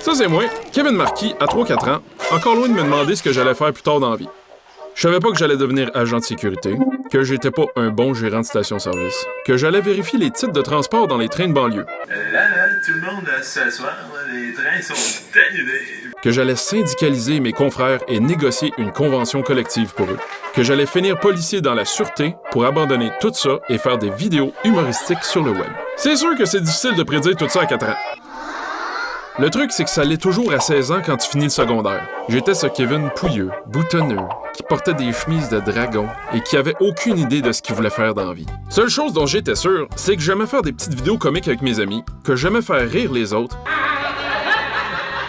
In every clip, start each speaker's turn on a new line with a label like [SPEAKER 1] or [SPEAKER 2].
[SPEAKER 1] Ça, c'est moi, Kevin Marquis, à 3-4 ans, encore loin de me demander ce que j'allais faire plus tard dans la vie. Je savais pas que j'allais devenir agent de sécurité, que j'étais pas un bon gérant de station-service, que j'allais vérifier les titres de transport dans les trains de banlieue.
[SPEAKER 2] Là, tout le monde à s'asseoir, les trains sont annulés.
[SPEAKER 1] Que j'allais syndicaliser mes confrères et négocier une convention collective pour eux. Que j'allais finir policier dans la sûreté pour abandonner tout ça et faire des vidéos humoristiques sur le web. C'est sûr que c'est difficile de prédire tout ça à 4 ans. Le truc, c'est que ça l'est toujours à 16 ans quand tu finis le secondaire. J'étais ce Kevin pouilleux, boutonneux, qui portait des chemises de dragon et qui avait aucune idée de ce qu'il voulait faire dans la vie. Seule chose dont j'étais sûr, c'est que j'aimais faire des petites vidéos comiques avec mes amis, que j'aimais faire rire les autres,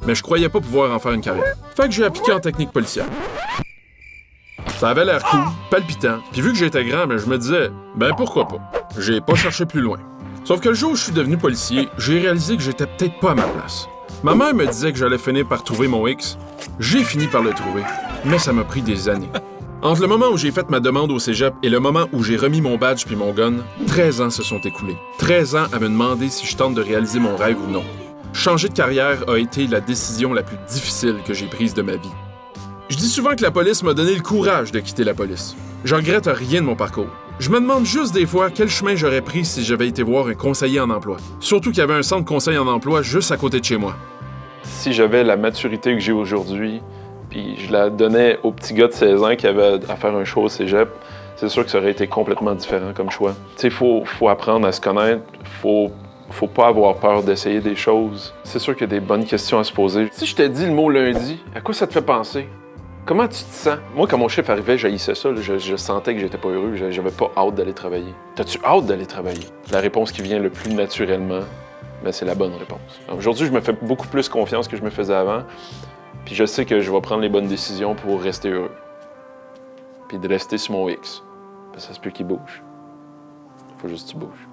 [SPEAKER 1] mais je croyais pas pouvoir en faire une carrière. Fait que j'ai appliqué en technique policière. Ça avait l'air cool, palpitant, puis vu que j'étais grand, je me disais, pourquoi pas. J'ai pas cherché plus loin. Sauf que le jour où je suis devenu policier, j'ai réalisé que j'étais peut-être pas à ma place. Ma mère me disait que j'allais finir par trouver mon X. J'ai fini par le trouver, mais ça m'a pris des années. Entre le moment où j'ai fait ma demande au cégep et le moment où j'ai remis mon badge puis mon gun, 13 ans se sont écoulés. 13 ans à me demander si je tente de réaliser mon rêve ou non. Changer de carrière a été la décision la plus difficile que j'ai prise de ma vie. Je dis souvent que la police m'a donné le courage de quitter la police. Je regrette rien de mon parcours. Je me demande juste des fois quel chemin j'aurais pris si j'avais été voir un conseiller en emploi. Surtout qu'il y avait un centre conseil en emploi juste à côté de chez moi.
[SPEAKER 3] Si j'avais la maturité que j'ai aujourd'hui, puis je la donnais au petit gars de 16 ans qui avait à faire un show au cégep, c'est sûr que ça aurait été complètement différent comme choix. Tu sais, faut apprendre à se connaître, faut pas avoir peur d'essayer des choses. C'est sûr qu'il y a des bonnes questions à se poser. Si je t'ai dit le mot lundi, à quoi ça te fait penser? Comment tu te sens? Moi, quand mon chiffre arrivait, j'haïssais ça. Je sentais que j'étais pas heureux. J'avais pas hâte d'aller travailler. T'as-tu hâte d'aller travailler? La réponse qui vient le plus naturellement, c'est la bonne réponse. Aujourd'hui, je me fais beaucoup plus confiance que je me faisais avant. Puis je sais que je vais prendre les bonnes décisions pour rester heureux. Puis de rester sur mon X. Parce que ça se peut qu'il bouge. Faut juste que tu bouges.